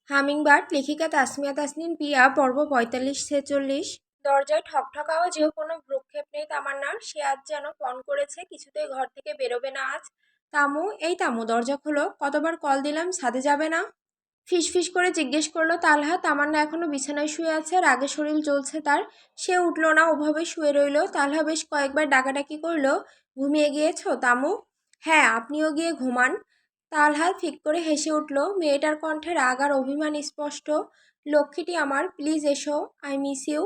Hummingbird লেখিকা তাসমিয়া তাসনিন পিয়া পর্ব ৪৫-৪৬। দরজায় ঠকঠক আওয়াজেও কোনো ভ্রুক্ষেপ নেই তামান্নার। সে আজ যেন পণ করেছে কিছুতেই ঘর থেকে বেরোবে না আজ। তামু, এই তামু, দরজা খোলো, কতবার কল দিলাম, ছাদে যাবে না? ফিসফিস করে জিজ্ঞেস করলো তালহা। তামান্না এখনো বিছানায় শুয়ে আছে, রাগে শরীর জ্বলছে তার। সে উঠল না, ওভাবে শুয়ে রইল। তালহা বেশ কয়েকবার ডাকাডাকি করলো, ঘুমিয়ে গিয়েছো তামু? হ্যাঁ, আপনিও গিয়ে ঘুমান। তালহা ফিক করে হেসে উঠল। মেয়েটার কণ্ঠে রাগ আর অভিমান স্পষ্ট। লক্ষ্মীটি আমার, প্লিজ এসো, আই মিস ইউ।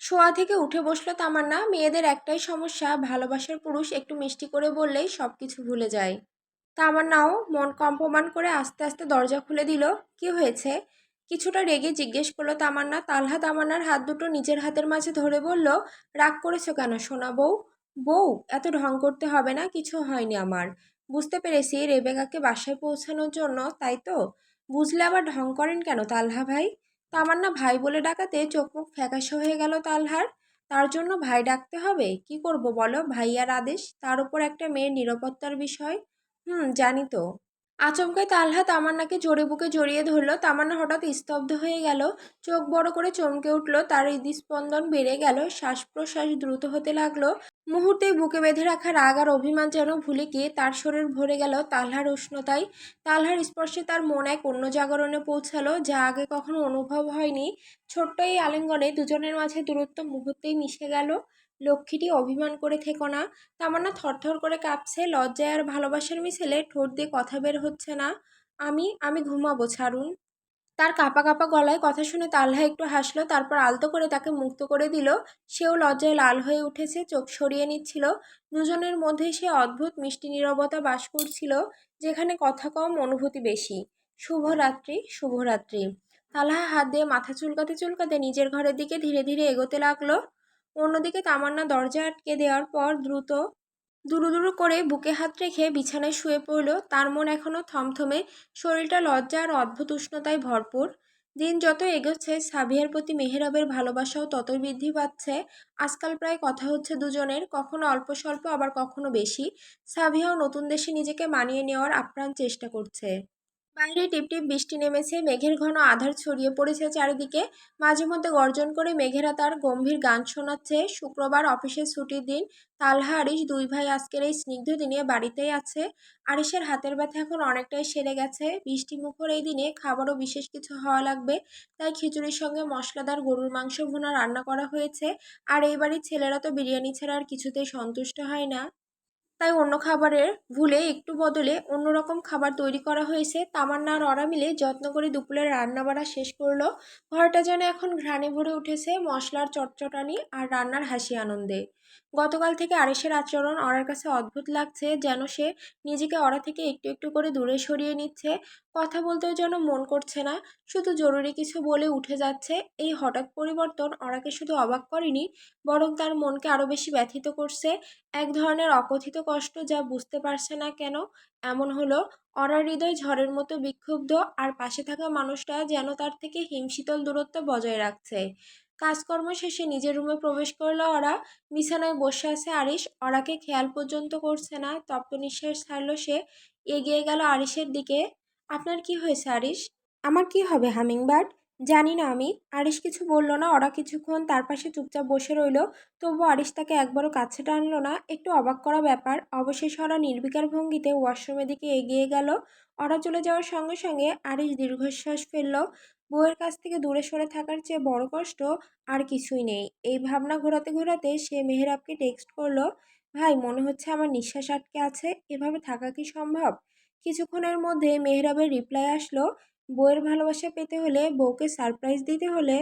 শোয়া থেকে উঠে বসলো তামান্না। মেয়েদের একটাই সমস্যা, ভালোবাসার পুরুষ একটু মিষ্টি করে বললেই সব কিছু ভুলে যায়। তামান্নাও মন কম্পমান করে আস্তে আস্তে দরজা খুলে দিল। কি হয়েছে? কিছুটা রেগে জিজ্ঞেস করলো তামান্না। তালহা তামান্নার হাত দুটো নিজের হাতের মাঝে ধরে বলল, রাগ করেছো কেন সোনা বউ? বউ, এত ঢং করতে হবে না, কিছু হয়নি আমার। বুঝতে পেরেছি রেবেকাকে বাসায় পৌঁছানোর জন্য, তাই তো? বুঝলে আবার ঢং করেন কেন তালহা ভাই? তামান্না ভাই বলে ডাকাতে চোখ মুখ ফ্যাকাশে হয়ে গেল তালহার। তার জন্য ভাই ডাকতে হবে? কি করব বলো, ভাইয়ার আদেশ, তার উপর একটা মেয়ের নিরাপত্তার বিষয়। জানি তো। আচমকাই তালহা তামান্নাকে জোরে বুকে জড়িয়ে ধরল। তামান্না হঠাৎ স্তব্ধ হয়ে গেল। চোখ বড় করে চমকে উঠল। তার হৃদস্পন্দন বেড়ে গেল, শ্বাস প্রশ্বাস দ্রুত হতে লাগলো। মুহূর্তেই বুকে বেঁধে রাখা রাগ আর অভিমান যেন ভুলে গিয়ে তার শরীর ভরে গেল তালহার উষ্ণতায়। তালহার স্পর্শে তার মন এক অন্য জাগরণে পৌঁছালো, যা আগে কখনো অনুভব হয়নি। ছোট্ট এই আলিঙ্গনে দুজনের মাঝে দূরত্ব মুহূর্তেই মিশে গেল। লক্ষ্মীটি, অভিমান করে থেকো না। তামান্না থরথর করে কাঁপছে, লজ্জায় আর ভালোবাসার মিশেলে ঠোঁট দিয়ে কথা বের হচ্ছে না। আমি আমি ঘুমাবো, ছাড়ুন। তার কাঁপা কাঁপা গলায় কথা শুনে তালহা একটু হাসলো, তারপর আলতো করে তাকে মুক্ত করে দিল। সেও লজ্জায় লাল হয়ে উঠেছে, চোখ সরিয়ে নিচ্ছিল। দুজনের মধ্যে সে অদ্ভুত মিষ্টি নীরবতা বাস করছিল, যেখানে কথা কম, অনুভূতি বেশি। শুভরাত্রি, শুভরাত্রি। তালহা হাত দিয়ে মাথা চুলকাতে চুলকাতে নিজের ঘরের দিকে ধীরে ধীরে এগোতে লাগলো। অন্যদিকে তামান্না দরজা আটকে দেওয়ার পর দ্রুত দুরু দুরু করে বুকে হাত রেখে বিছানায় শুয়ে পড়ল। তার মন এখনো থমথমে, শরীরটা লজ্জা আর অদ্ভুত উষ্ণতায় ভরপুর। দিন যত এগোচ্ছে সাবিয়ার প্রতি মেহেরাবের ভালোবাসাও ততই বৃদ্ধি পাচ্ছে। আজকাল প্রায় কথা হচ্ছে দুজনের, কখনো অল্প স্বল্প, আবার কখনো বেশি। সাবিয়াও নতুন দেশে নিজেকে মানিয়ে নেওয়ার আপ্রাণ চেষ্টা করছে। বাইরে টিপটিপ বৃষ্টি নেমেছে, মেঘের ঘন আঁধার ছড়িয়ে পড়েছে চারিদিকে। মাঝে মধ্যে গর্জন করে মেঘেরা তার গম্ভীর গান শোনাচ্ছে। শুক্রবার অফিসের ছুটির দিন। তালহা আরিশ দুই ভাই আজকের এই স্নিগ্ধ দিনে বাড়িতেই আছে। আরিশের হাতের ব্যথা এখন অনেকটাই সেরে গেছে। বৃষ্টি মুখর এই দিনে খাবারও বিশেষ কিছু হওয়া লাগবে, তাই খিচুড়ির সঙ্গে মশলাদার গরুর মাংস ভুনা রান্না করা হয়েছে। আর এই বাড়ির ছেলেরা তো বিরিয়ানি ছাড়া আর কিছুতেই সন্তুষ্ট হয় না, তাই অন্য খাবারের ভুলে একটু বদলে অন্যরকম খাবার তৈরি করা হয়েছে। তামান্না আর অরা মিলে যত্ন করে দুপুরের রান্নাবাড়া শেষ করলো। ঘরটা যেন এখন ঘ্রাণে ভরে উঠেছে, মশলার চটচটানি আর রান্নার হাসি আনন্দে। গতকাল থেকে আরিশের আচরণ অরার কাছে অদ্ভুত লাগছে, যেন সে নিজেকে অরা থেকে একটু একটু করে দূরে সরিয়ে নিচ্ছে। কথা বলতেও যেন মন করছে না, শুধু জরুরি কিছু বলে উঠে যাচ্ছে। এই হঠাৎ পরিবর্তন অরাকে শুধু অবাক করেনি, বরং তার মনকে আরো বেশি ব্যথিত করছে। এক ধরনের অকথিত কষ্ট, যা বুঝতে পারছে না কেন এমন হলো। অরার হৃদয় ঝড়ের মতো বিক্ষুব্ধ, আর পাশে থাকা মানুষটা যেন তার থেকে হিমশীতল দূরত্ব বজায় রাখছে। কাজকর্ম শেষে নিজের রুমে প্রবেশ করলো অরা। বিছানায় বসে আছে আরিশ, অরাকে খেয়াল পর্যন্ত করছে না। তপ্ত নিঃশ্বাস ছাড়ল সে, এগিয়ে গেল আরিশের দিকে। আপনার কি হয়েছে আরিশ? আমার কি হবে হামিংবার্ড? জানি না আমি। আরিশ কিছু বলল না। ওরা কিছুক্ষণ তার পাশে চুপচাপ বসে রইল। তবুও আরিশ তাকে একবারও কাছে টানলো না। একটু অবাক করা ব্যাপার। অবশেষে ওরা নির্বিকার ভঙ্গিতে ওয়াশরুমের দিকে এগিয়ে গেল। ওরা চলে যাওয়ার সঙ্গে সঙ্গে আরিশ দীর্ঘশ্বাস ফেলল। বউয়ের কাছ থেকে দূরে সরে থাকার চেয়ে বড় কষ্ট আর কিছুই নেই। এই ভাবনা ঘোরাতে ঘোরাতে সে মেহেরাবকে টেক্সট করলো, ভাই, মনে হচ্ছে আমার নিঃশ্বাস আটকে আছে, এভাবে থাকা কি সম্ভব? কিছুক্ষণের মধ্যে মেহেরাবের রিপ্লাই আসলো, বউয়ের ভালোবাসা পেতে হলে, বউকে সারপ্রাইজ দিতে হলে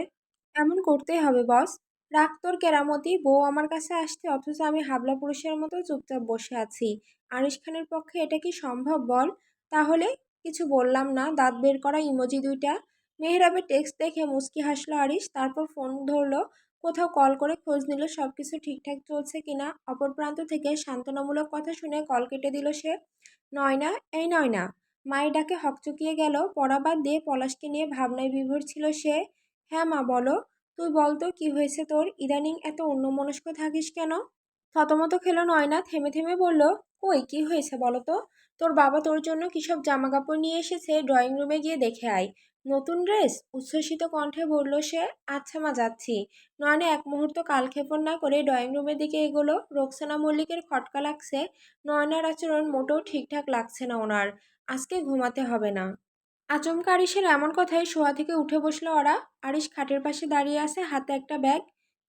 এমন করতেই হবে বস। রাগ তোর কেরামতি, বউ আমার কাছে আসছে অথচ আমি হাবলা পুরুষের মতো চুপচাপ বসে আছি। আরিশ খানের পক্ষে এটা কি সম্ভব বল? তাহলে? কিছু বললাম না, দাঁত বের করা ইমোজি দুইটা। মেহরাবের টেক্সট দেখে মুচকি হাসলো আরিশ, তারপর ফোন ধরলো। কোথাও কল করে খোঁজ নিল সবকিছু ঠিকঠাক চলছে কিনা। অপর প্রান্ত থেকে সান্ত্বনামূলক কথা শুনে কল কেটে দিল সে। নয়না, এই নয়না। মায়ের ডাকে হকচকিয়ে গেল। পড়া বাদ দিয়ে পলাশকে নিয়ে ভাবনায় বিভোর ছিল সে। হ্যাঁ মা, বলো। তুই বলতো কি হয়েছে তোর, ইদানিং এত অন্যমনস্ক থাকিস কেন? থতমত খেলো নয়না, থেমে থেমে বলল, কই কি হয়েছে বলো তো? তোর বাবা তোর জন্য কিসব জামা কাপড় নিয়ে এসেছে, ড্রয়িং রুমে গিয়ে দেখে আয়। নতুন ড্রেস? উচ্ছ্বসিত কণ্ঠে বলল সে। আচ্ছা মা, যাচ্ছি। নয়না এক মুহূর্ত কালক্ষেপণ না করে ড্রয়িং রুমের দিকে এগোলো। রোকসানা মল্লিকের খটকা লাগছে। নয়নার আচরণ মোটেও ঠিকঠাক লাগছে না ওনার। আজকে ঘুমাতে হবে না। আচমকা আরিশের এমন কথায় শোয়া থেকে উঠে বসলো ওরা। আরিশ খাটের পাশে দাঁড়িয়ে আছে, হাতে একটা ব্যাগ।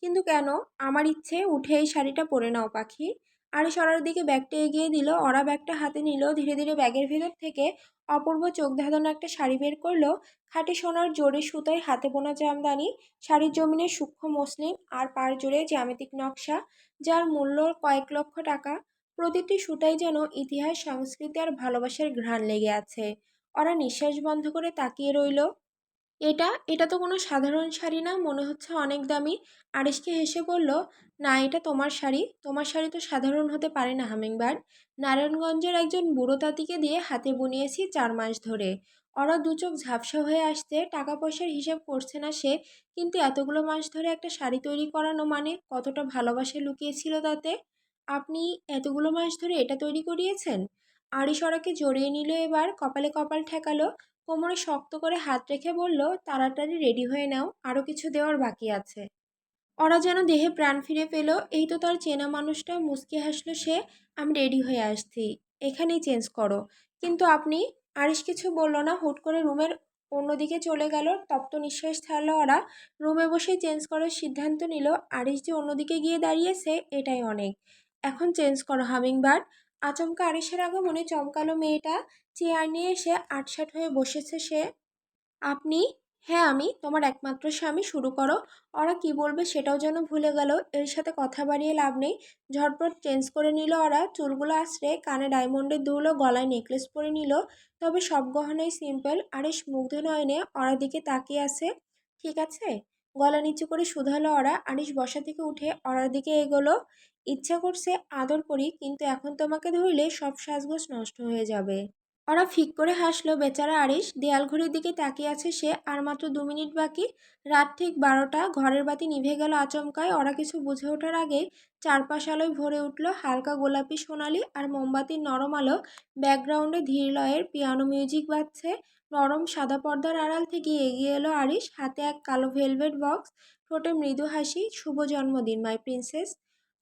কিন্তু কেন? আমার ইচ্ছে, উঠে এই শাড়িটা পরে নাও পাখি। আরিশ ওরার দিকে ব্যাগটা এগিয়ে দিল। ওরা ব্যাগটা হাতে নিল। ধীরে ধীরে ব্যাগের ভেতর থেকে অপূর্ব চোখ ধাঁধানো একটা শাড়ি বের করলো। খাঁটি সোনার জড়ি সুতোয় হাতে বোনা জামদানি। শাড়ির জমিনে সূক্ষ্ম মসলিন আর পাড় জুড়ে জ্যামিতিক নকশা, যার মূল্য কয়েক লক্ষ টাকা। প্রতিটি সুতায় যেন ইতিহাস, সংস্কৃতি আর ভালোবাসার ঘ্রাণ লেগে আছে। ওরা নিঃশ্বাস বন্ধ করে তাকিয়ে রইল। এটা এটা তো কোনো সাধারণ শাড়ি না, মনে হচ্ছে অনেক দামি। আরিশকে হেসে বলল, না, এটা তোমার শাড়ি। তোমার শাড়ি তো সাধারণ হতে পারে না হামিংবার্ড। নারায়ণগঞ্জের একজন বুড়ো তাঁতিকে দিয়ে হাতে বুনিয়েছি 4 মাস ধরে। ওরা দু চোখ ঝাপসা হয়ে আসছে। টাকা পয়সার হিসাব করছে না সে, কিন্তু এতগুলো মাস ধরে একটা শাড়ি তৈরি করানো মানে কতটা ভালোবাসা লুকিয়েছিল তাতে। আপনি এতগুলো মাস ধরে এটা তৈরি করিয়েছেন? আরিশ ওরাকে জড়িয়ে নিল এবার, কপালে কপাল ঠেকালো। কোমরে শক্ত করে হাত রেখে বলল, তাড়াতাড়ি রেডি হয়ে নাও, আরও কিছু দেওয়ার বাকি আছে। ওরা যেন দেহে প্রাণ ফিরে পেল। এই তো তার চেনা মানুষটা। মুচকি হাসল সে। আমি রেডি হয়ে আসছি, এখানেই চেঞ্জ করো। কিন্তু আপনি? আরিশ কিছু বলল না, হুট করে রুমের অন্যদিকে চলে গেল। তপ্ত নিঃশ্বাস ছাড়লো ওরা। রুমে বসেই চেঞ্জ করার সিদ্ধান্ত নিল। আরিশ যে অন্যদিকে গিয়ে দাঁড়িয়েছে, এটাই অনেক। এখন চেঞ্জ করো হামিংবার্ড। আচমকা আরিশের আগমনে চমকালো মেয়েটা। চেয়ার নিয়ে এসে আটসাঁট হয়ে বসেছে সে। আপনি? হ্যাঁ আমি, তোমার একমাত্র স্বামী। শুরু করো। ওরা কি বলবে সেটাও যেন ভুলে গেল। এর সাথে কথা বাড়িয়ে লাভ নেই। ঝটপট চেঞ্জ করে নিল ওরা। চুলগুলো আঁচড়ে কানে ডায়মন্ডের দুল, গলায় নেকলেস পরে নিল। তবে সব গহনাই সিম্পল। আরিশ মুগ্ধ নয়নে ওরার দিকে তাকিয়ে আছে। ঠিক আছে, গলা নিচু করে শুধালো ওরা। আরিশ বসা থেকে উঠে ওরার দিকে এগোলো। ইচ্ছা করছে আদর করি, কিন্তু এখন তোমাকে ধরলে সব সাজগোজ নষ্ট হয়ে যাবে। ওরা ফিক করে হাসলো। বেচারা আরিশ দেয়াল ঘড়ির দিকে তাকিয়ে আছে সে। আর মাত্র 2 মিনিট বাকি। রাত ঠিক 12টা। ঘরের বাতি নিভে গেল আচমকায়। ওরা কিছু বুঝে ওঠার আগে চারপাশ আলোয় ভরে উঠল। হালকা গোলাপি, সোনালি আর মোমবাতির নরম আলো। ব্যাকগ্রাউন্ডে ধীর লয়ের পিয়ানো মিউজিক বাজছে। নরম সাদা পর্দার আড়াল থেকে এগিয়ে এলো আরিশ, হাতে এক কালো ভেলভেট বক্স, ঠোঁটে মৃদু হাসি। শুভ জন্মদিন মাই প্রিন্সেস।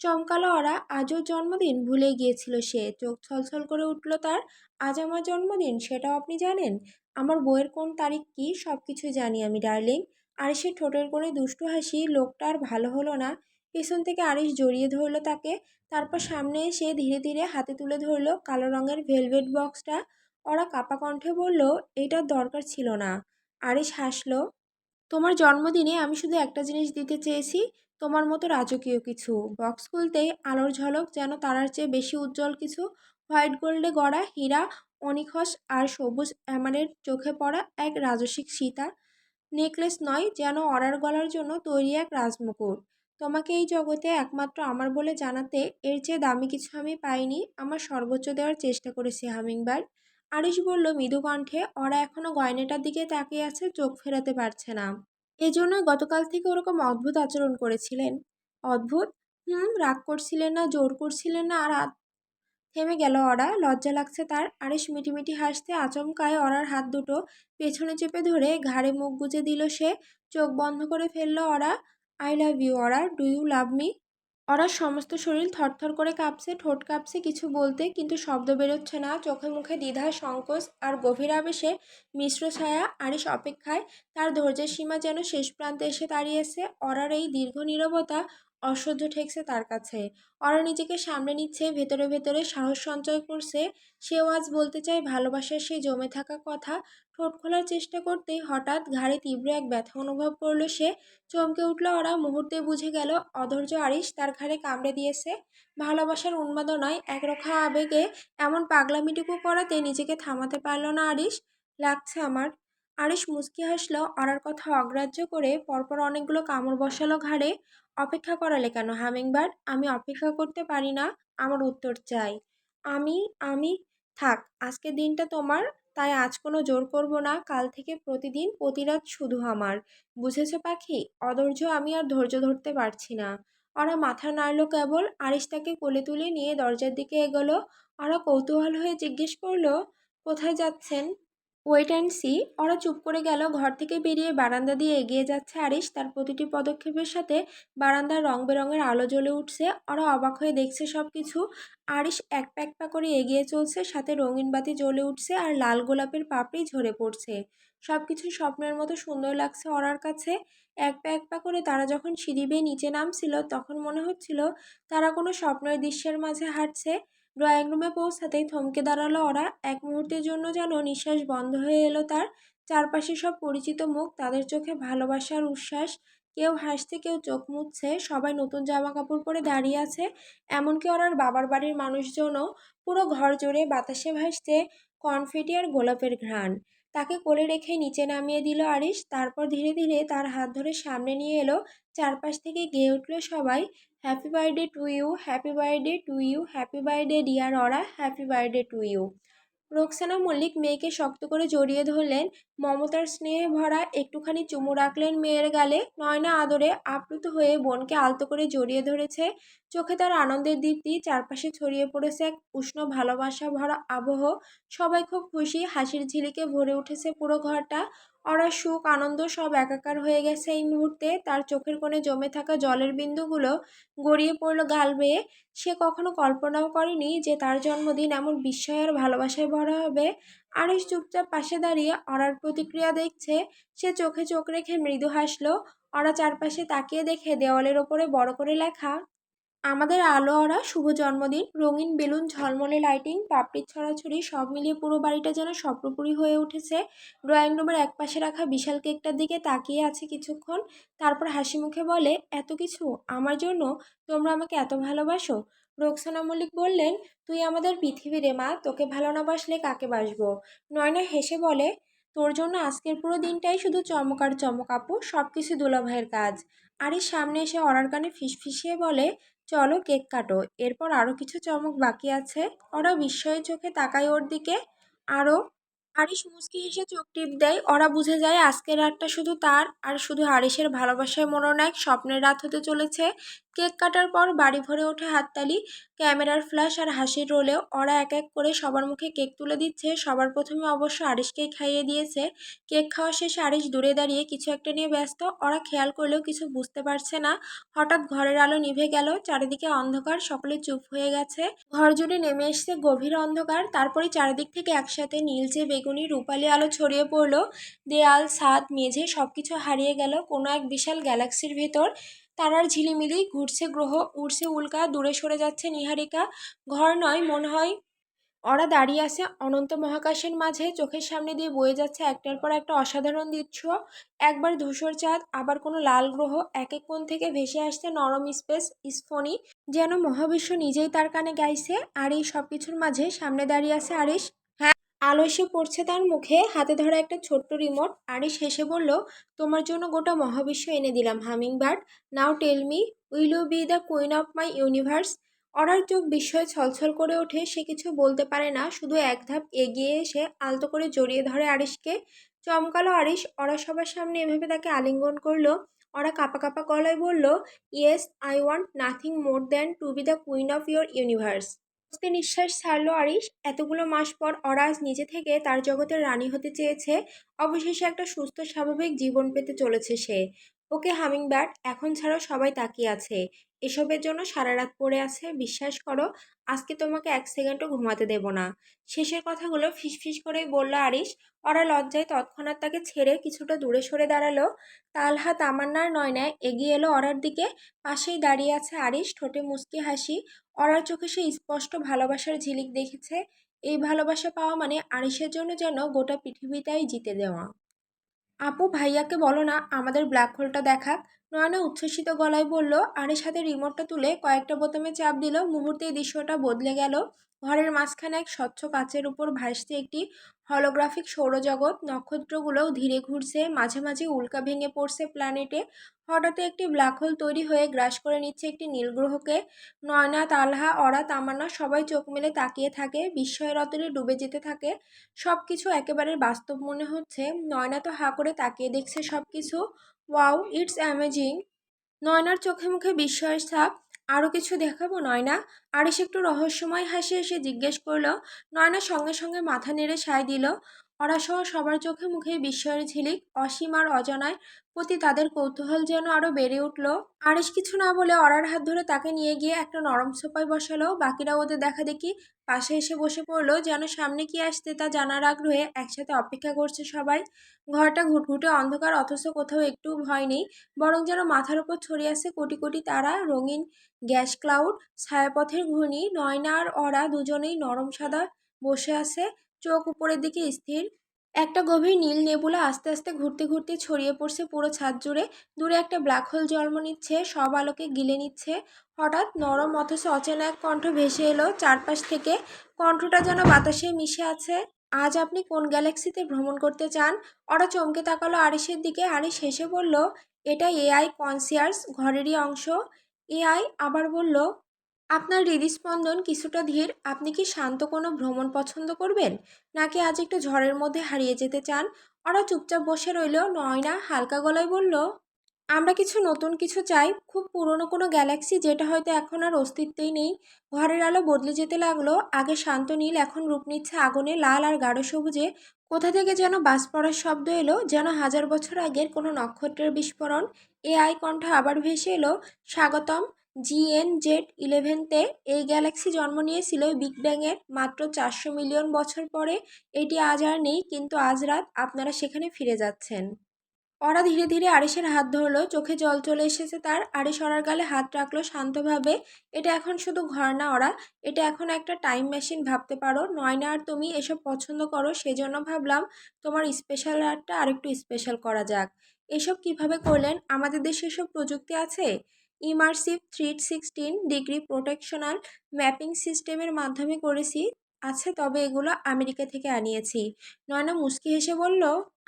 চমকালো ওরা। আজও জন্মদিন? ভুলে গিয়েছিল সে। চোখ ছলছল করে উঠল তার। আজ আমার জন্মদিন, সেটাও আপনি জানেন? আমার বইয়ের কোন তারিখ কি, সব কিছু জানি আমি ডার্লিং। আরিশের ঠোঁটের কোণে দুষ্টু হাসি। লোকটা আর ভালো হলো না। পেছন থেকে আরিশ জড়িয়ে ধরল তাকে। তারপর সামনে এসে ধীরে ধীরে হাতে তুলে ধরল কালো রঙের ভেলভেট বক্সটা। ওরা কাপা কণ্ঠে বলল, এইটার দরকার ছিল না। আরিশ হাসল। তোমার জন্মদিনে আমি শুধু একটা জিনিস দিতে চেয়েছি, তোমার মতো রাজকীয় কিছু। বক্স খুলতেই আলোর ঝলক যেন তারার চেয়ে বেশি উজ্জ্বল কিছু। হোয়াইট গোল্ডে গড়া হীরা, অনিখস আর সবুজ অ্যামারের চোখে পড়া এক রাজসিক সীতা। নেকলেস নয়, যেন অরার গলার জন্য তৈরি এক রাজমুকুট। তোমাকে এই জগতে একমাত্র আমার বলে জানাতে এর চেয়ে দামি কিছু আমি পাইনি। আমার সর্বোচ্চ দেওয়ার চেষ্টা করেছি হামিংবার্ড। আরিশ বলল মৃদু কণ্ঠে। ওরা এখনো গয়নাটার দিকে তাকিয়ে আছে, চোখ ফেরাতে পারছে না। এজন্যই গতকাল থেকে ওরকম অদ্ভুত আচরণ করেছিলেন। অদ্ভুত? হুম, রাগ করছিলেন না, জোর করছিলেন না, আর থেমে গেল ওরা। লজ্জা লাগছে তার। আরিশ মিটিমিটি হাসতে আচমকায় ওরার হাত দুটো পেছনে চেপে ধরে ঘাড়ে মুখ গুজে দিল সে। চোখ বন্ধ করে ফেলল ওরা। আই লাভ ইউ ওরা, ডু ইউ লাভ মি? ওরার সমস্ত শরীর থরথর করে কাঁপছে, ঠোঁট কাঁপছে কিছু বলতে, কিন্তু শব্দ বেরোচ্ছে না। চোখে মুখে দ্বিধা, সংকোচ আর গভীর আবেশে মিশ্র ছায়া। আরিশ অপেক্ষায়। তার ধৈর্যের সীমা যেন শেষ প্রান্তে এসে দাঁড়িয়েছে। ওরার এই দীর্ঘ নীরবতা অসহ্য ঠেকছে তার কাছে। ওরা নিজেকে সামলে নিচ্ছে, ভেতরে ভেতরে সাহস সঞ্চয় করছে। সেও আজ বলতে চায় ভালোবাসার সেই জমে থাকা কথা। ঠোঁট খোলার চেষ্টা করতেই হঠাৎ ঘাড়ে তীব্র এক ব্যথা অনুভব করলো সে। চমকে উঠল ওরা। মুহূর্তে বুঝে গেল অধৈর্য আরিশ তার ঘাড়ে কামড়ে দিয়েছে। ভালোবাসার উন্মাদনায় একরোখা আবেগে এমন পাগলামিটুকু করাতে নিজেকে থামাতে পারল না আরিশ। লাগছে আমার। আরিশ মুচকি হাসল অরার কথা অগ্রাহ্য করে। পরপর অনেকগুলো কামড় বসালো ঘাড়ে। অপেক্ষা করালে কেন হামিংবার্ড? আমি অপেক্ষা করতে পারি না। আমার উত্তর চাই। আমি আমি থাক, আজকের দিনটা তোমার। তাই আজ কোনো জোর করব না। কাল থেকে প্রতিদিন প্রতি রাত শুধু আমার। বুঝেছো পাখি? অধৈর্য আমি আর ধৈর্য ধরতে পারছি না। ওরা মাথা নাড়ল কেবল। আরিশ তাকে কোলে তুলে নিয়ে দরজার দিকে এগোলো। ওরা কৌতূহল হয়ে জিজ্ঞেস করলো, কোথায় যাচ্ছেন? Wait and see. ওরা চুপ করে গেল। ঘর থেকে বেরিয়ে বারান্দা দিয়ে এগিয়ে যাচ্ছে আরিশ। তার প্রতিটি পদক্ষেপের সাথে বারান্দার রং বেরঙের আলো জ্বলে উঠছে। ওরা অবাক হয়ে দেখছে সব কিছু। আরিশ এক পা এক পা করে এগিয়ে চলছে, সাথে রঙিন বাতি জ্বলে উঠছে আর লাল গোলাপের পাপড়ি ঝরে পড়ছে। সব কিছু স্বপ্নের মতো সুন্দর লাগছে ওরার কাছে। এক পা এক পা করে তারা যখন সিঁড়ি বেয়ে নিচে নামছিল, তখন মনে হচ্ছিল তারা কোনো স্বপ্নের দৃশ্যের মাঝে হাঁটছে। ড্রয়িং রুমে পৌঁছাতেই থমকে দাঁড়ালো ওরা। এক মুহূর্তের জন্য যেন নিঃশ্বাস বন্ধ হয়ে এলো তার। চারপাশে সব পরিচিত মুখ, তাদের চোখে ভালোবাসার উচ্ছ্বাস। কেউ হাসছে, কেউ চোখ মুছছে, সবাই নতুন জামা কাপড় পরে দাঁড়িয়ে আছে। এমনকি ওর বাবার বাড়ির মানুষজনও। পুরো ঘর জুড়ে বাতাসে ভাসছে কনফেটি আর গোলাপের ঘ্রাণ। তাকে কোলে রেখে নিচে নামিয়ে দিল আরিশ। তারপর ধীরে ধীরে তার হাত ধরে সামনে নিয়ে এলো। চারপাশ থেকে গেয়ে উঠল সবাই, happy birthday to you, happy birthday to you, happy birthday dear Aura, happy birthday to you. Roksana Mallick মেয়েকে শক্ত করে জড়িয়ে ধরলেন। মমতার স্নেহে ভরা একটুখানি চুমু রাখলেন মেয়ের গালে। নয়না আদরে আপ্লুত হয়ে বোনকে আলতো করে জড়িয়ে ধরেছে। চোখে তার আনন্দের দীপ্তি। চারপাশে ছড়িয়ে পড়েছে এক উষ্ণ ভালোবাসা ভরা আবহ। সবাই খুব খুশি, হাসির ঝিলিকে ভরে উঠেছে পুরো ঘরটা। ওরা সুখ আনন্দ সব একাকার হয়ে গেছে এই মুহূর্তে। তার চোখের কোণে জমে থাকা জলের বিন্দুগুলো গড়িয়ে পড়ল গাল বেয়ে। সে কখনো কল্পনাও করেনি যে তার জন্মদিন এমন বিস্ময় আর ভালোবাসায় ভরা হবে। আরিশ চুপচাপ পাশে দাঁড়িয়ে অরার প্রতিক্রিয়া দেখছে। সে চোখে চোখ রেখে মৃদু হাসলো। অরা চারপাশে তাকিয়ে দেখে দেওয়ালের ওপরে বড় করে লেখা, আমাদের আলো ওরা শুভ জন্মদিন। রঙিন বেলুন, ঝলমলে লাইটিং, পাপড়ির ছড়াছড়ি, সব মিলিয়ে পুরো বাড়িটা যেন স্বপ্নপুরী হয়ে উঠেছে। ড্রয়িং রুমের একপাশে রাখা বিশাল কেকটার দিকে তাকিয়ে আছে কিছুক্ষণ। তারপর হাসি মুখে বলে, এত কিছু আমার জন্য? তোমরা আমাকে এত ভালোবাসো? রোকসানা মল্লিক বললেন, তুই আমাদের পৃথিবী রে মা, তোকে ভালো না বাসলে কাকে বাসবো? নয়না হেসে বলে, তোর জন্য আজকের পুরো দিনটাই শুধু চমক আর চমক আপু, সব কিছু দুলাভাইয়ের কাজ। আরিশ সামনে এসে অরার কানে ফিসফিসিয়ে বলে, চলো কেক কাটো, এরপর আরো কিছু চমক বাকি আছে। ওরা বিস্ময়ের চোখে তাকায় ওর দিকে। আরো। আরিশ মুচকি হেসে চোখ টিপ দেয়। ওরা বুঝে যায় আজকের রাতটা শুধু তার আর শুধু আরিশের ভালোবাসায় মোড়ানো এক স্বপ্নের রাত হতে চলেছে। কেক কাটার পর বাড়ি ভরে ওঠে হাততালি, ক্যামেরার ফ্ল্যাশ আর হাসির রোলেও ওরা এক এক করে সবার মুখে কেক তুলে দিচ্ছে। সবার প্রথমে অবশ্য আরিশকেই খাইয়ে দিয়েছে। কেক খাওয়া শেষে আরিশ দূরে দাঁড়িয়ে কিছু একটা নিয়ে ব্যস্ত। ওরা খেয়াল করলেও কিছু বুঝতে পারছে না। হঠাৎ ঘরের আলো নিভে গেল, চারিদিকে অন্ধকার, সকলে চুপ হয়ে গেছে। ঘর জুড়ে নেমে এসছে গভীর অন্ধকার। তারপরে চারিদিক থেকে একসাথে নীলচে বেগুনি রূপালি আলো ছড়িয়ে পড়ল। দেয়াল, ছাদ, মেঝে সবকিছু হারিয়ে গেল কোনো এক বিশাল গ্যালাক্সির ভেতর। তারার ঝিলিমিলি, ঘুরছে গ্রহ, উড়ছে উল্কা, দূরে সরে যাচ্ছে নীহারিকা। ঘর নয়, মনে হয় ওরা দাঁড়িয়ে আছে অনন্ত মহাকাশের মাঝে। চোখের সামনে দিয়ে বয়ে যাচ্ছে একটার পর একটা অসাধারণ দৃশ্য। একবার ধূসর চাঁদ, আবার কোনো লাল গ্রহ। এক এক কোণ থেকে ভেসে আসছে নরম স্পেস স্ফোনি, যেন মহাবিশ্ব নিজেই তার কানে গাইছে। আর এই সব কিছুর মাঝে সামনে দাঁড়িয়ে আছে আরিশ। আলো এসে পড়ছে তার মুখে, হাতে ধরা একটা ছোট্ট রিমোট। আরিশ হেসে বলল, তোমার জন্য গোটা মহাবিশ্ব এনে দিলাম humming bird. Now tell me, will you be the queen of my universe? অরার চোখ বিস্ময়ে ছলছল করে ওঠে। সে কিছু বলতে পারে না, শুধু এক ধাপ এগিয়ে এসে আলতো করে জড়িয়ে ধরে আরিশকে। চমকালো আরিশ। ওরা সবার সামনে এভাবে তাকে আলিঙ্গন করলো। ওরা কাঁপা কাঁপা গলায় বলল, yes, I want nothing more than to be the queen of your universe. স্বস্তি নিঃশ্বাস ছাড়ল আরিশ। এতগুলো মাস পর ওরা আজ নিজে থেকে তার জগতের রানী হতে চেয়েছে। অবশেষে একটা সুস্থ স্বাভাবিক জীবন পেতে চলেছে সে। ওকে হামিংবার্ড, এখন ছাড়াও সবাই তাকিয়ে আছে। এসবের জন্য সারা রাত পড়ে আছে। বিশ্বাস করো, আজকে তোমাকে এক সেকেন্ডও ঘুমাতে দেব না। শেষের কথাগুলো ফিসফিস করেই বলল আরিশ। ওরা লজ্জায় তৎক্ষণাৎ তাকে ছেড়ে কিছুটা দূরে সরে দাঁড়ালো। তালহা, তামান্নার নয়নায় এগিয়ে এলো ওরার দিকে। পাশেই দাঁড়িয়ে আছে আরিশ, ঠোঁটে মুচকি হাসি। অরার চোখে সে স্পষ্ট ভালোবাসার ঝিলিক দেখেছে। এই ভালোবাসা পাওয়া মানে আরিশের জন্য যেন গোটা পৃথিবীটাই জিতে দেওয়া। আপু, ভাইয়াকে বলো না আমাদের ব্ল্যাক হোলটা দেখাক। নয়না উচ্ছ্বসিত গলায় বলল। আরিশ হাতে রিমোটটা তুলে কয়েকটা বোতামে চাপ দিল। মুহূর্তেই দৃশ্যটা বদলে গেল। ঘরের মাঝখানে এক স্বচ্ছ কাচের উপর ভাসছে একটি হলোগ্রাফিক সৌরজগৎ। নক্ষত্রগুলোও ধীরে ঘুরছে, মাঝে মাঝে উল্কা ভেঙে পড়ছে প্ল্যানেটে। হঠাৎ একটি ব্ল্যাক হোল তৈরি হয়ে গ্রাস করে নিচ্ছে একটি নীল গ্রহকে। নয়না, তালহা, অরা, তামান্না সবাই চোখ মেলে তাকিয়ে থাকে, বিস্ময়ের অতলে ডুবে যেতে থাকে। সব কিছু একেবারে বাস্তব মনে হচ্ছে। নয়না তো হাঁ করে তাকিয়ে দেখছে সব কিছু। Wow, it's amazing. নয়নার চোখে মুখে বিস্ময়ের ছাপ। আরও কিছু দেখাবো নয়না? আরিশ একটু রহস্যময় হাসি এসে জিজ্ঞেস করলো। নয়না সঙ্গে সঙ্গে মাথা নেড়ে সায় দিল। অরাসহ সবার চোখে মুখে বিস্ময়ের ঝিলিক, অসীম আর অজানায় প্রতি তাদের কৌতূহল যেন আরো বেড়ে উঠল। আরিশ কিছু না বলে অরার হাত ধরে তাকে নিয়ে গিয়ে একটা নরম সোফায় বসালো। বাকিরা ওদের দেখা দেখি পাশে এসে বসে পড়লো, যেন সামনে কি আসছে তা জানার আগ্রহে একসাথে অপেক্ষা করছে সবাই। ঘরটা ঘুটঘুটে অন্ধকার, অথচ কোথাও একটু ভয় নেই, বরং যেন মাথার উপর ছড়িয়ে আছে কোটি কোটি তারা, রঙিন গ্যাস ক্লাউড, ছায়াপথের ঘূর্ণি। নয়না আর অরা দুজনেই নরম সাদা বসে আছে, চোখ উপরের দিকে স্থির। একটা গভীর নীল নেবুলা আস্তে আস্তে ঘুরতে ঘুরতে ছড়িয়ে পড়ছে পুরো ছাদ জুড়ে। দূরে একটা ব্ল্যাক হোল জন্ম নিচ্ছে, সব আলোকে গিলে নিচ্ছে। হঠাৎ নরম অথচ অচেনা এক কণ্ঠ ভেসে এলো চারপাশ থেকে। কণ্ঠটা যেন বাতাসে মিশে আছে। আজ আপনি কোন গ্যালাক্সিতে ভ্রমণ করতে চান? ওরা চমকে তাকালো আরিশের দিকে। আরিশ হেসে বলল, এটা এআই কনসিয়ার্স ঘরেরই অংশ। এআই আবার বলল, আপনার হৃদস্পন্দন কিছুটা ধীর, আপনি কি শান্ত কোনো ভ্রমণ পছন্দ করবেন, নাকি আজ একটু ঝড়ের মধ্যে হারিয়ে যেতে চান? ওরা চুপচাপ বসে রইল। নয়না হালকা গলায় বলল, আমরা কিছু নতুন কিছু চাই, খুব পুরনো কোনো গ্যালাক্সি যেটা হয়তো এখন আর অস্তিত্বেই নেই। ঘরের আলো বদলে যেতে লাগলো, আগে শান্ত নীল এখন রূপ নিচ্ছে আগুনে, লাল আর গাঢ় সবুজে। কোথা থেকে যেন বাজ পড়ার শব্দ এলো, যেন হাজার বছর আগের কোনো নক্ষত্রের বিস্ফোরণ। এআই কণ্ঠ আবার ভেসে এলো, স্বাগতম GN-Z11-তে। এই গ্যালাক্সি জন্ম নিয়েছিল বিগ ব্যাংয়ের মাত্র 400 মিলিয়ন বছর পরে। এটি আজ আর নেই, কিন্তু আজ রাত আপনারা সেখানে ফিরে যাচ্ছেন। ওরা ধীরে ধীরে আরিশের হাত ধরলো, চোখে জল চলে এসেছে তার। আরিশ ওরার গালে হাত রাখলো শান্তভাবে। এটা এখন শুধু ঘর না ওরা, এটা এখন একটা টাইম মেশিন ভাবতে পারো। নয়না আর তুমি এসব পছন্দ করো, সেজন্য ভাবলাম তোমার স্পেশাল আর্টটা আরেকটু স্পেশাল করা যাক। এসব কিভাবে করলেন? আমাদের দেশে এসব প্রযুক্তি আছে? ইমার্সিভ 316 ডিগ্রি প্রোটেকশনাল ম্যাপিং সিস্টেমের মাধ্যমে করেছি। আছে, তবে এগুলো আমেরিকা থেকে আনিয়েছি। নয়না মুচকি হেসে বলল,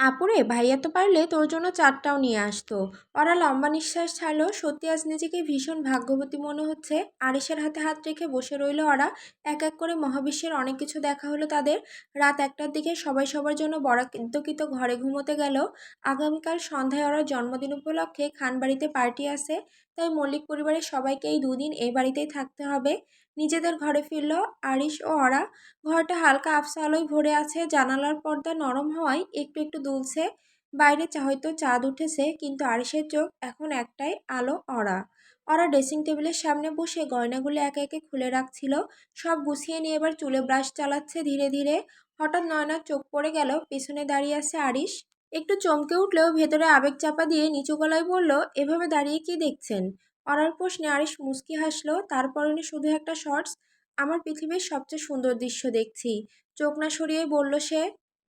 আপুরে ভাইয়া তো পারলে তোর জন্য চারটাও নিয়ে আসতো। ওরা লম্বা নিঃশ্বাস ছাড়লো। সত্যি আজ নিজেকে ভীষণ ভাগ্যবতী মনে হচ্ছে। আরিশের হাতে হাত রেখে বসে রইল ওরা। এক এক করে মহাবিশ্বের অনেক কিছু দেখা হলো তাদের। রাত 1টার দিকে সবাই সবার জন্য বরাদ্দকৃত ঘরে ঘুমোতে গেল। আগামীকাল সন্ধ্যায় ওরা জন্মদিন উপলক্ষে খানবাড়িতে পার্টি আছে, তাই মল্লিক পরিবারের সবাইকে এই দুদিন এই বাড়িতেই থাকতে হবে। নিজেদের ঘরে ফিরল আরিশ ও ওরা। ঘরটা হালকা আবছা আলোয় ভরে আছে, জানালার পর্দা নরম হওয়ায় একটু একটু দুলছে। বাইরে হয়তো চাঁদ উঠেছে, কিন্তু আরিশের চোখ এখন একটাই, আলো ওরা। ওরা ড্রেসিং টেবিলের সামনে বসে গয়নাগুলো একে একে খুলে রাখছিল। সব গুছিয়ে নিয়ে এবার চুলে ব্রাশ চালাচ্ছে ধীরে ধীরে। হঠাৎ নয়নার চোখ পড়ে গেল, পেছনে দাঁড়িয়ে আছে আরিশ। একটু চমকে উঠলেও ভেতরে আবেগ চাপা দিয়ে নিচু গলায় বলল, এভাবে দাঁড়িয়ে কি দেখছেন? ওরার প্রশ্নে আরিশ মুচকি হাসলো। তার পরনে শুধু একটা শর্টস। আমার পৃথিবীর সবচেয়ে সুন্দর দৃশ্য দেখছি, চোখ না সরিয়ে বলল সে।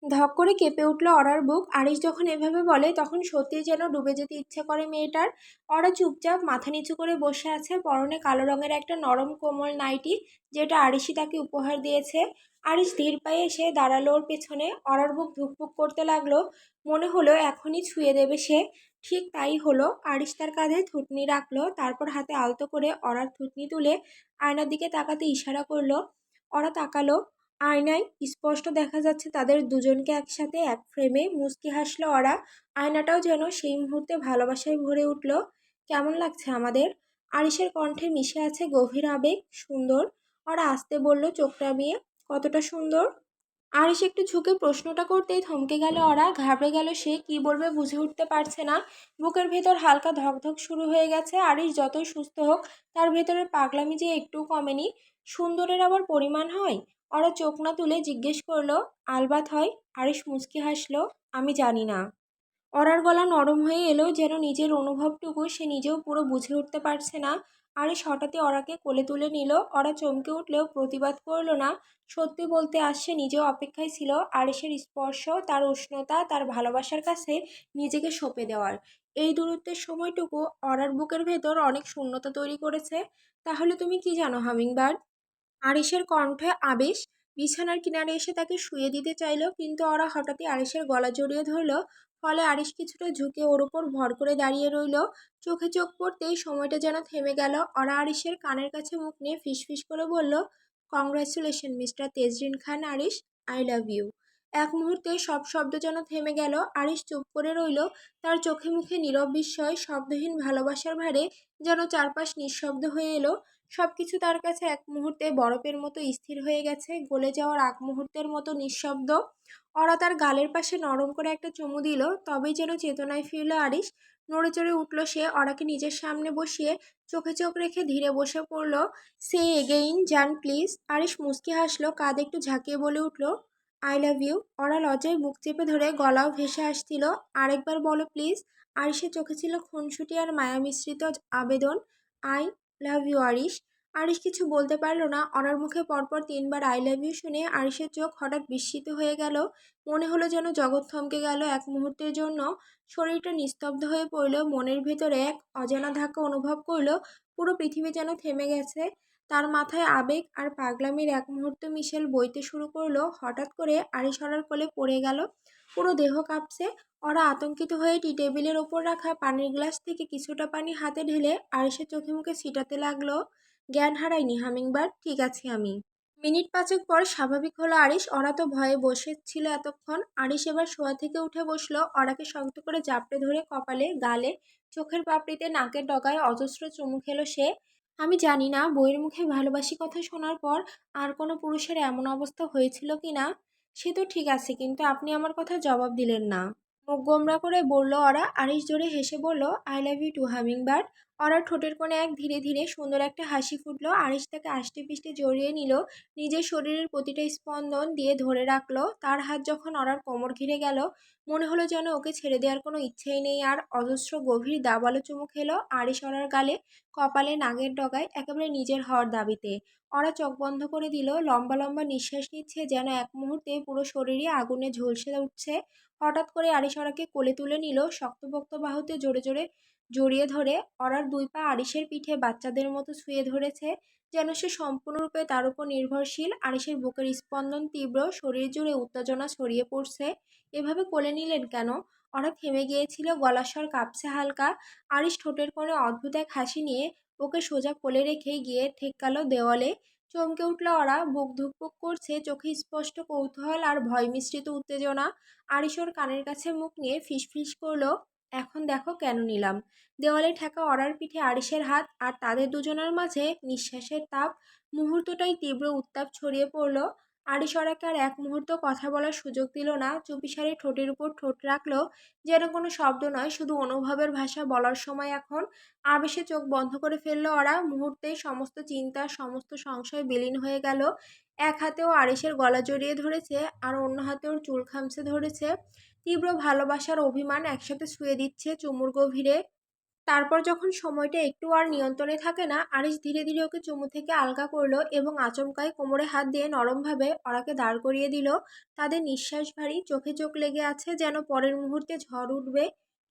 ধক করে কেঁপে উঠল অরার বুক। আরিশ যখন এভাবে বলে তখন সত্যিই যেন ডুবে যেতে ইচ্ছে করে মেয়েটার। অরা চুপচাপ মাথা নিচু করে বসে আছে, পরনে কালো রঙের একটা নরম কোমল নাইটি, যেটা আরিশই তাকে উপহার দিয়েছে। আরিশ ধীর পায়ে এসে দাঁড়ালো ওর পেছনে। অরার বুক ধুকপুক করতে লাগলো, মনে হলো এখনই ছুঁয়ে দেবে সে। ঠিক তাই হলো। আরিশ তার কাঁধে থুতনি রাখলো, তারপর হাতে আলতো করে অরার থুতনি তুলে আয়নার দিকে তাকাতে ইশারা করলো। অরা তাকালো। আয়নায় স্পষ্ট দেখা যাচ্ছে তাদের দুজনকে একসাথে এক ফ্রেমে। মুচকি হাসলো ওরা। আয়নাটাও যেন সেই মুহূর্তে ভালোবাসায় ভরে উঠল। কেমন লাগছে আমাদের? আরিশের কণ্ঠে মিশে আছে গভীর আবেগ। সুন্দর। ওরা আস্তে বলল চোখ নামিয়ে, কতটা সুন্দর? আরিশ একটু ঝুঁকে প্রশ্নটা করতেই থমকে গেল ওরা। ঘাবড়ে গেল সে, কি বলবে বুঝে উঠতে পারছে না। বুকের ভেতর হালকা ধকধক শুরু হয়ে গেছে। আরিশ যতই সুস্থ হোক, তার ভেতরের পাগলামি যে একটুও কমেনি। সুন্দরের আবার পরিমাণ হয়? ওরা চোখ না তুলে জিজ্ঞেস করলো। আলবাত হয়। আরিশ মুচকি হাসলো, আমি জানি না। অরার গলা নরম হয়ে এলো, যেন নিজের অনুভবটুকু সে নিজেও পুরো বুঝে উঠতে পারছে না। আরিশ হঠাৎই অরাকে কোলে তুলে নিল। অরা চমকে উঠলেও প্রতিবাদ করল না। সত্যি বলতে আজ সে নিজেও অপেক্ষায় ছিল আরিশের স্পর্শ, তার উষ্ণতা, তার ভালোবাসার কাছে নিজেকে সঁপে দেওয়ার। এই দূরত্বের সময়টুকু অরার বুকের ভেতর অনেক শূন্যতা তৈরি করেছে। তাহলে তুমি কি জানো হামিংবার্ড? আরিশের কণ্ঠে আবেশ। বিছানার কিনারে এসে তাকে শুইয়ে দিতে চাইল, কিন্তু ওরা হঠাৎই আরিশের গলা জড়িয়ে ধরল। ফলে আরিশ কিছুটা ঝুঁকে ওর উপর ভর করে দাঁড়িয়ে রইল। চোখে চোখ পড়তেই সময়টা যেন থেমে গেল। ওরা আরিশের কানের কাছে মুখ নিয়ে ফিসফিস করে বলল, congratulation mister Tejrin Khan Arish, I love you. এক মুহূর্তে সব শব্দ যেন থেমে গেল। আরিশ চুপ করে রইল। তার চোখে মুখে নীরব বিস্ময়, শব্দহীন ভালোবাসার ভারে যেন চারপাশ নিঃশব্দ হয়ে এলো। সবকিছু তার কাছে এক মুহূর্তে বরফের মতো স্থির হয়ে গেছে, গলে যাওয়ার আগ মুহূর্তের মতো নিঃশব্দ। ওরা তার গালের পাশে নরম করে একটা চুমু দিল, তবেই যেন চেতনায় ফিরল আরিশ। নড়ে চড়ে উঠল সে, ওরাকে নিজের সামনে বসিয়ে চোখে চোখ রেখে ধীরে বসে পড়ল। সে এগেইন জান প্লিজ। আরিশ মুচকি হাসলো, কাঁধ একটু ঝাঁকিয়ে বলে উঠল, আই লাভ ইউ। ওরা লজ্জায় মুখ চেপে ধরে গলাও ভেসে আসছিল। আরেকবার বলো প্লিজ। আরিশের চোখে ছিল খুনসুটি আর মায়া মিশ্রিত আবেদন। I love you Arish. Arish কিছু বলতে পারল না। অনার মুখে পরপর 3বার আই লাভ ইউ শুনে আরিশের চোখ হঠাৎ বিস্মিত হয়ে গেল। মনে হলো যেন জগৎ থমকে গেল এক মুহূর্তের জন্য। শরীরটা নিস্তব্ধ হয়ে পড়ল, মনের ভেতরে এক অজানা ধাক্কা অনুভব করলো। পুরো পৃথিবী যেন থেমে গেছে। তার মাথায় আবেগ আর পাগলামির এক মুহূর্ত মিশেল বইতে শুরু করলো। হঠাৎ করে আরিশ ওরার কোলে পড়ে গেল। পুরো দেহ কাঁপছে। ওরা আতঙ্কিত হয়ে টি টেবিলের ওপর রাখা পানির গ্লাস থেকে কিছুটা পানি হাতে ঢেলে আরিশের চোখে মুখে ছিটাতে লাগলো। জ্ঞান হারায়নি হামিংবার্ড, ঠিক আছি আমি। মিনিট পাঁচেক পর স্বাভাবিক হলো আরিশ। ওরা তো ভয়ে বসে ছিল এতক্ষণ। আরিশ এবার শোয়া থেকে উঠে বসলো। ওরাকে শক্ত করে জাপটে ধরে কপালে, গালে, চোখের পাপড়িতে, নাকের ডগায় অজস্র চুমু খেলো সে। আমি জানি না বইয়ের মুখে ভালোবাসি কথা শোনার পর আর কোনো পুরুষের এমন অবস্থা হয়েছিল কি না। সে তো ঠিক আছে, কিন্তু আপনি আমার কথা জবাব দিলেন না। মুখ গোমড়া করে বলল ওরা। আরিশ জোরে হেসে বলল, I love you too hummingbird. ওরা ঠোঁটের কোণে এক ধীরে ধীরে সুন্দর একটা হাসি ফুটলো। আরিশ তাকে আষ্টে পিষ্টে জড়িয়ে নিল, নিজের শরীরের প্রতিটা স্পন্দন দিয়ে ধরে রাখলো। তার হাত যখন ওরার কোমর ঘিরে গেল, মনে হলো যেন ওকে ছেড়ে দেওয়ার কোনো ইচ্ছেই নেই আর। অজস্র গভীর দাবালো চুমু খেলো আরিশ ওরার গালে, কপালে, নাগের ডগায়, একেবারে নিজের হওয়ার দাবিতে। ওরা চোখ বন্ধ করে দিল, লম্বা লম্বা নিঃশ্বাস নিচ্ছে, যেন এক মুহূর্তে পুরো শরীরে আগুনে ঝলসে উঠছে। হঠাৎ করে আরিশ ওরাকে কোলে তুলে নিল, শক্তপোক্ত বাহুতে জোরে জোরে জড়িয়ে ধরে। ওরার দুই পা আরিশের পিঠে বাচ্চাদের মতো ছুঁয়ে ধরেছে, যেন সে সম্পূর্ণরূপে তার উপর নির্ভরশীল। আরিশের বুকের স্পন্দন তীব্র, শরীর জুড়ে উত্তেজনা ছড়িয়ে পড়ছে। এভাবে কোলে নিলেন কেন? ওরা থেমে গিয়েছিল, গলার স্বর কাঁপছে হালকা। আরিশ ঠোঁটের কোণে অদ্ভুত এক হাসি নিয়ে ওকে সোজা কোলে রেখে গিয়ে ঠেকালো দেওয়ালে। চমকে উঠল ওরা, বুক ধুকপুক করছে, চোখে স্পষ্ট কৌতূহল আর ভয় মিশ্রিত উত্তেজনা। আরিশ ওর কানের কাছে মুখ নিয়ে ফিসফিস করলো, এখন দেখো কেন নিলাম। দেওয়ালে ঠেকা অরার পিঠে আরিশের হাত, আর তাদের দুজনের মাঝে নিঃশ্বাসের তাপ। মুহূর্তটাই তীব্র উত্তাপ ছড়িয়ে পড়ল। আরিশ ওরাকে আর এক মুহূর্ত কথা বলার সুযোগ দিল না। চুপিসারে ঠোঁটের উপর ঠোঁট রাখলো, যেন কোনো শব্দ নয়, শুধু অনুভবের ভাষা বলার সময় এখন। আবেশে চোখ বন্ধ করে ফেললো ওরা। মুহূর্তেই সমস্ত চিন্তা, সমস্ত সংশয় বিলীন হয়ে গেল। এক হাতেও আরিশের গলা জড়িয়ে ধরেছে, আর অন্য হাতে ওর চুল খামচে ধরেছে। তীব্র ভালোবাসার অভিমান একসাথে ছুঁয়ে দিচ্ছে চুমুর গভীরে। তারপর যখন সময়টা একটু আর নিয়ন্ত্রণে থাকে না, আরিশ ধীরে ধীরে ওকে চুমু থেকে আলগা করলো এবং আচমকাই কোমরে হাত দিয়ে নরমভাবে ওরাকে দাঁড় করিয়ে দিল। তাদের নিঃশ্বাস ভারী, চোখে চোখ লেগে আছে, যেন পরের মুহূর্তে ঝড় উঠবে।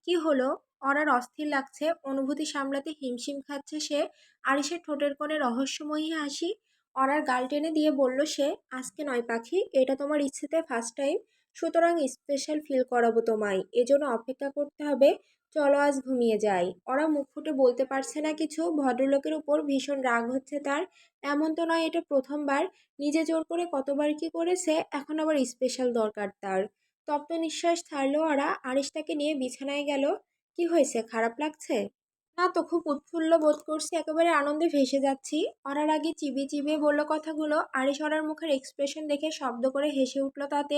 কি হলো? ওরার অস্থির লাগছে, অনুভূতি সামলাতে হিমশিম খাচ্ছে সে। আরিশের ঠোঁটের কোণে রহস্যময়ী হাসি। ওরার গাল টেনে দিয়ে বলল সে, আজকে নয় পাখি, এটা তোমার ইচ্ছেতে ফার্স্ট টাইম, সুতরাং স্পেশাল ফিল করাবো তোমায়, এজন্য অপেক্ষা করতে হবে। চলো আজ ঘুমিয়ে যাই। ওরা মুখ ফুটে বলতে পারছে না কিছু। ভদ্রলোকের উপর ভীষণ রাগ হচ্ছে তার। এমন তো নয় এটা প্রথমবার। নিজে জোর করে কতবার কি করেছে, এখন আবার স্পেশাল দরকার তার। তপ্ত নিঃশ্বাস ছাড়লো ওরা। আরিশ তাকে নিয়ে বিছানায় গেল। কি হয়েছে, খারাপ লাগছে? না তো, খুব উৎফুল্ল বোধ করছি, একেবারে আনন্দে ভেসে যাচ্ছি। অরার আগে চিবিয়ে চিবিয়ে বলল কথাগুলো। আরিশ অরার মুখের এক্সপ্রেশন দেখে শব্দ করে হেসে উঠল তাতে।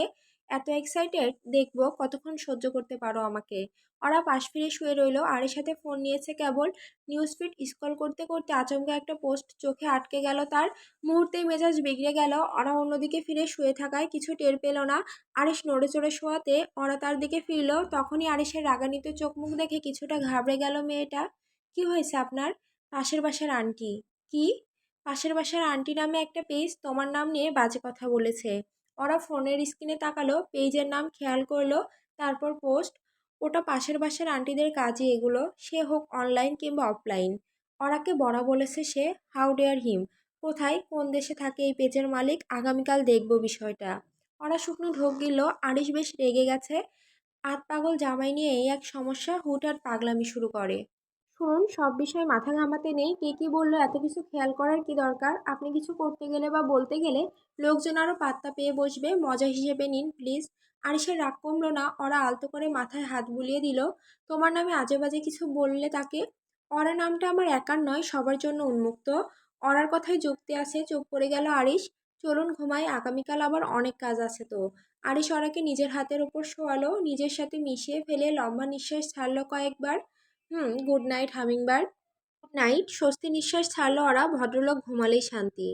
এত এক্সাইটেড, দেখবো কতক্ষণ সহ্য করতে পারো আমাকে। অরা পাশ ফিরে শুয়ে রইল। আরিশ হাতে ফোন নিয়েছে কেবল। নিউজ ফিড স্ক্রল করতে করতে আচমকা একটা পোস্ট চোখে আটকে গেল তার। মুহূর্তেই মেজাজ বিগড়ে গেল। অরা অন্যদিকে ফিরে শুয়ে থাকায় কিছু টের পেল না। আরিশ নড়ে চড়ে শোয়াতে অরা তার দিকে ফিরল। তখনই আরিশের রাগান্বিত চোখ মুখ দেখে কিছুটা ঘাবড়ে গেল মেয়েটা। কি হয়েছে আপনার? পাশের বাসার আন্টি। কি? পাশের বাসার আন্টি নামে একটা পেজ তোমার নাম নিয়ে বাজে কথা বলেছে। ওরা ফোনের স্ক্রিনে তাকালো, পেজের নাম খেয়াল করলো, তারপর পোস্ট। ওটা পাশের বাসার আন্টিদের কাজই এগুলো, সে হোক অনলাইন কিংবা অফলাইন। ওরাকে বড়া বলেছে সে। হাউ ডেয়ার হিম। কোথায়, কোন দেশে থাকে এই পেজের মালিক? আগামীকাল দেখব বিষয়টা। ওরা শুকনো ঢোক গিলল। আরিশ বেশ রেগে গেছে। পাগল জামাই নিয়ে এই এক সমস্যা, হুটহাট পাগলামি শুরু করে। শুনুন, সব বিষয়ে মাথা ঘামাতে নেই। কে কি বললো এত কিছু খেয়াল করার কি দরকার? আপনি কিছু করতে গেলে বা বলতে গেলে লোকজন আরও পাত্তা পেয়ে বসবে। মজা হিসেবে নিন প্লিজ। আরিশের রাগ কমলো না। ওরা আলতো করে মাথায় হাত বুলিয়ে দিল। তোমার নামে আজে বাজে কিছু বললে তাকে? ওরা নামটা আমার একার নয়, সবার জন্য উন্মুক্ত। অরার কথায় যুক্তি আছে, চুপ করে গেল আরিশ। চলুন ঘুমাই, আগামীকাল আবার অনেক কাজ আছে তো। আরিশ অরাকে নিজের হাতের উপর শোয়ালো, নিজের সাথে মিশিয়ে ফেলে লম্বা নিঃশ্বাস ছাড়লো কয়েকবার। Good night hummingbird. Good night, স্বস্তি নিঃশ্বাস ছাড়লো ওরা। ভদ্রলোক ঘুমালেই শান্তি।